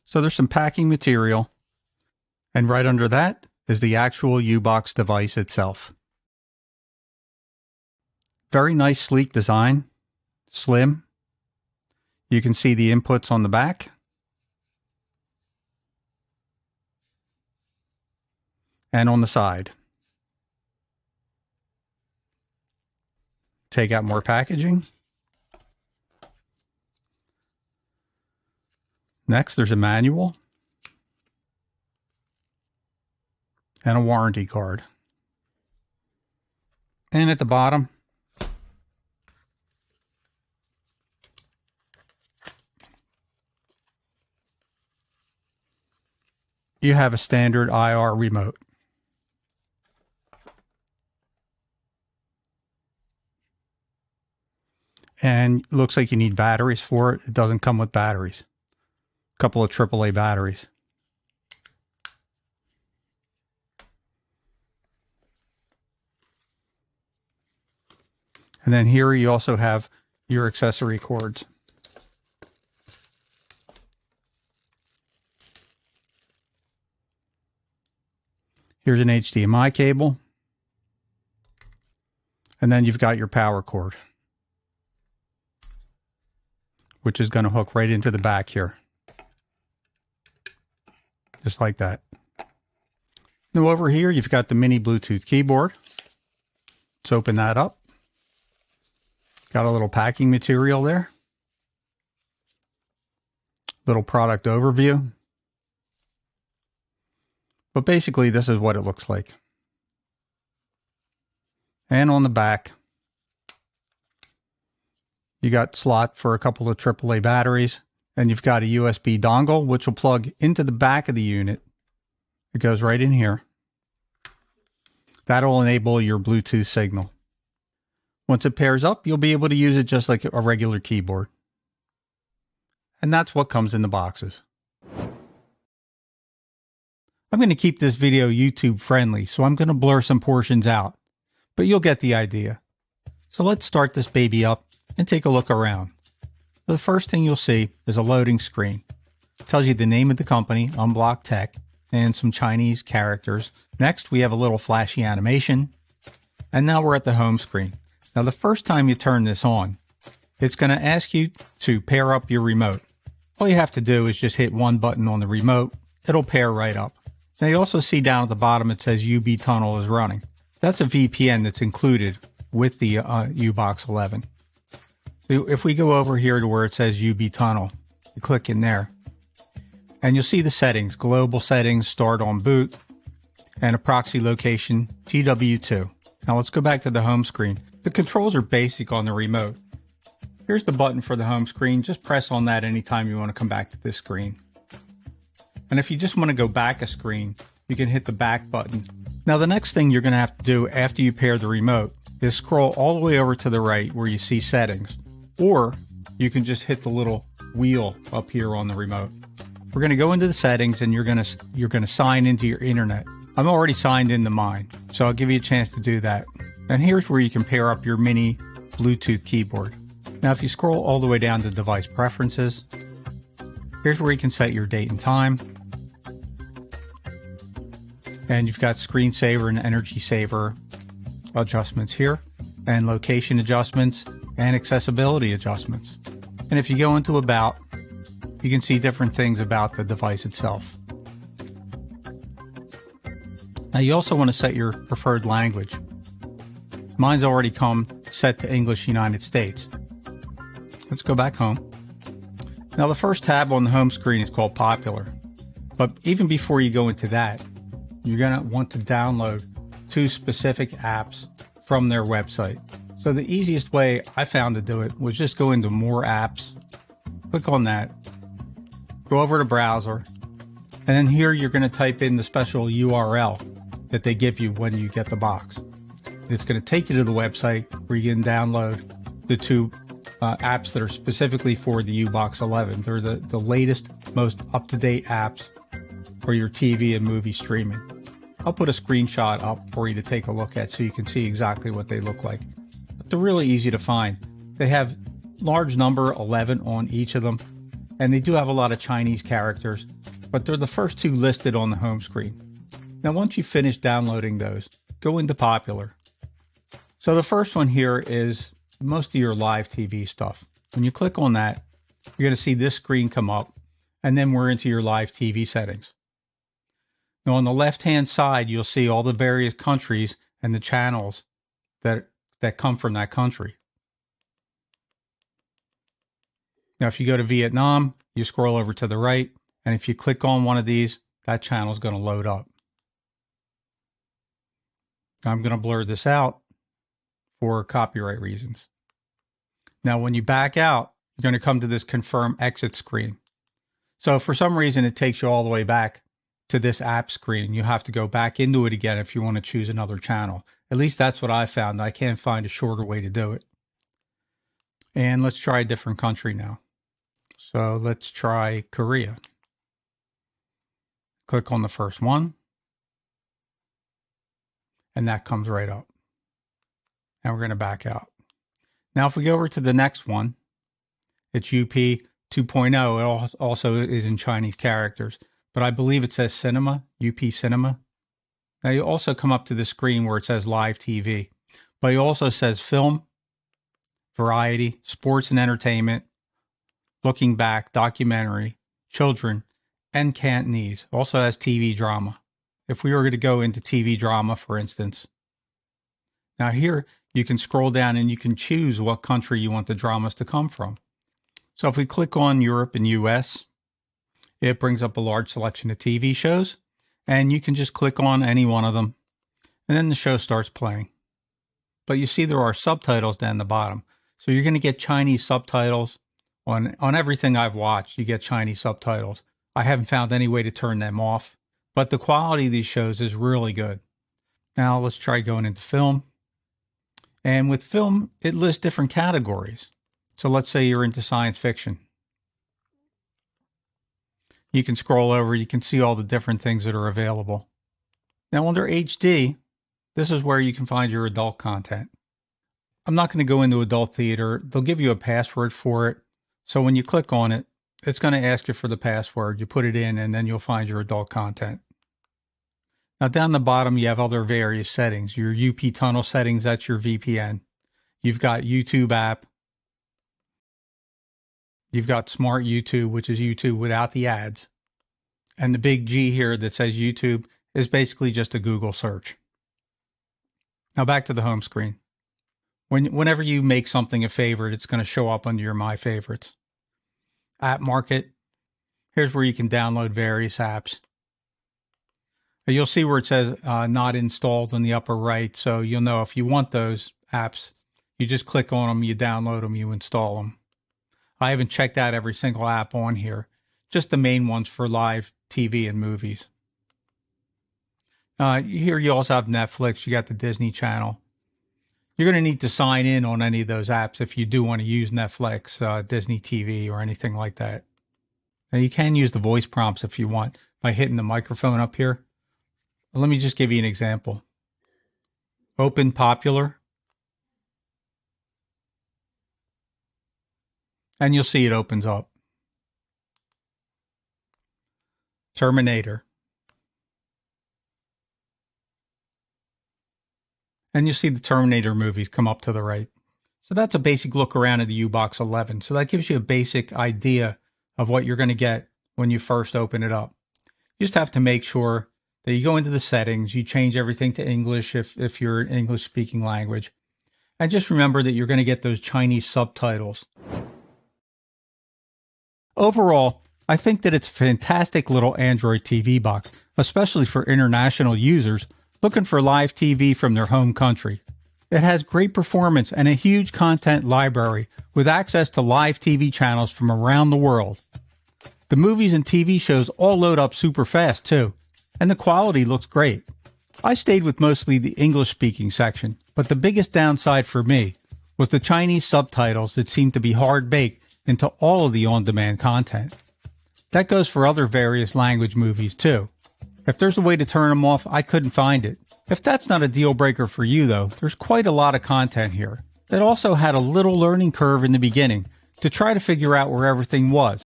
So there's some packing material, and right under that is the actual UBOX device itself. Very nice, sleek design, slim. You can see the inputs on the back. And on the side. Take out more packaging. Next, there's a manual and a warranty card. And at the bottom, you have a standard IR remote. And looks like you need batteries for it. It doesn't come with batteries. A couple of AAA batteries. And then here you also have your accessory cords. Here's an HDMI cable. And then you've got your power cord, which is going to hook right into the back here. Just like that. Now over here, you've got the mini Bluetooth keyboard. Let's open that up. Got a little packing material there. Little product overview. But basically, this is what it looks like. And on the back, you got slot for a couple of AAA batteries, and you've got a USB dongle, which will plug into the back of the unit. It goes right in here. That'll enable your Bluetooth signal. Once it pairs up, you'll be able to use it just like a regular keyboard. And that's what comes in the boxes. I'm going to keep this video YouTube friendly, so I'm going to blur some portions out, but you'll get the idea. So let's start this baby up and take a look around. The first thing you'll see is a loading screen. It tells you the name of the company, UNblock Tech, and some Chinese characters. Next, we have a little flashy animation. And now we're at the home screen. Now, the first time you turn this on, it's going to ask you to pair up your remote. All you have to do is just hit one button on the remote. It'll pair right up. Now, you also see down at the bottom it says UB Tunnel is running. That's a VPN that's included with the UBOX 11. So if we go over here to where it says UB Tunnel, you click in there, and you'll see the settings. Global settings, start on boot, and a proxy location, TW2. Now let's go back to the home screen. The controls are basic on the remote. Here's the button for the home screen. Just press on that anytime you want to come back to this screen. And if you just want to go back a screen, you can hit the back button. Now the next thing you're going to have to do after you pair the remote is scroll all the way over to the right where you see settings. Or you can just hit the little wheel up here on the remote. We're going to go into the settings and you're going to sign into your internet. I'm already signed into mine, so I'll give you a chance to do that. And here's where you can pair up your mini Bluetooth keyboard. Now if you scroll all the way down to device preferences, here's where you can set your date and time. And you've got screensaver and energy saver adjustments here, and location adjustments and accessibility adjustments. And if you go into About, you can see different things about the device itself. Now you also want to set your preferred language. Mine's already come set to English United States. Let's go back home. Now the first tab on the home screen is called Popular. But even before you go into that, you're going to want to download 2 specific apps from their website. So the easiest way I found to do it was just go into More Apps, click on that, go over to Browser, and then here you're going to type in the special URL that they give you when you get the box. It's going to take you to the website where you can download the 2 apps that are specifically for the UBOX 11. They're the latest, most up-to-date apps for your TV and movie streaming. I'll put a screenshot up for you to take a look at so you can see exactly what they look like. But they're really easy to find. They have large number 11 on each of them, and they do have a lot of Chinese characters, but they're the first two listed on the home screen. Now once you finish downloading those, go into popular. So the first one here is most of your live TV stuff. When you click on that, you're going to see this screen come up, and then we're into your live TV settings. Now on the left-hand side, you'll see all the various countries and the channels that come from that country. Now if you go to Vietnam, you scroll over to the right, and if you click on one of these, that channel is going to load up. I'm going to blur this out for copyright reasons. Now when you back out, you're going to come to this confirm exit screen. So if for some reason it takes you all the way back to this app screen, you have to go back into it again if you want to choose another channel. At least that's what I found. I can't find a shorter way to do it. And let's try a different country now. So let's try Korea. Click on the first one, and that comes right up. And we're going to back out. Now if we go over to the next one, it's UP 2.0. It also is in Chinese characters, but I believe it says Cinema, UP Cinema. Now you also come up to the screen where it says Live TV, but it also says Film, Variety, Sports and Entertainment, Looking Back, Documentary, Children, and Cantonese. Also has TV drama. If we were going to go into TV drama, for instance. Now here, you can scroll down and you can choose what country you want the dramas to come from. So if we click on Europe and US, it brings up a large selection of TV shows, and you can just click on any one of them, and then the show starts playing. But you see there are subtitles down the bottom. So you're going to get Chinese subtitles on everything I've watched. You get Chinese subtitles. I haven't found any way to turn them off, but the quality of these shows is really good. Now let's try going into film. And with film, it lists different categories. So let's say you're into science fiction. You can scroll over, you can see all the different things that are available. Now under HD, this is where you can find your adult content. I'm not going to go into adult theater. They'll give you a password for it. So when you click on it, it's going to ask you for the password. You put it in, and then you'll find your adult content. Now down the bottom, you have other various settings. Your UP tunnel settings, that's your VPN. You've got YouTube app. You've got Smart YouTube, which is YouTube without the ads. And the big G here that says YouTube is basically just a Google search. Now back to the home screen. Whenever you make something a favorite, it's going to show up under your My Favorites. App Market. Here's where you can download various apps. You'll see where it says not installed on the upper right. So you'll know if you want those apps, you just click on them, you download them, you install them. I haven't checked out every single app on here, just the main ones for live TV and movies. Here you also have Netflix, you got the Disney Channel. You're going to need to sign in on any of those apps if you do want to use Netflix, Disney TV, or anything like that. Now you can use the voice prompts if you want by hitting the microphone up here. Let me just give you an example. Open Popular. And you'll see it opens up. Terminator. And you see the Terminator movies come up to the right. So that's a basic look around at the UBOX 11. So that gives you a basic idea of what you're going to get when you first open it up. You just have to make sure that you go into the settings, you change everything to English if you're an English-speaking language. And just remember that you're going to get those Chinese subtitles. Overall, I think that it's a fantastic little Android TV box, especially for international users looking for live TV from their home country. It has great performance and a huge content library with access to live TV channels from around the world. The movies and TV shows all load up super fast too, and the quality looks great. I stayed with mostly the English-speaking section, but the biggest downside for me was the Chinese subtitles that seemed to be hard-baked into all of the on-demand content. That goes for other various language movies too. If there's a way to turn them off, I couldn't find it. If that's not a deal breaker for you though, there's quite a lot of content here that also had a little learning curve in the beginning to try to figure out where everything was.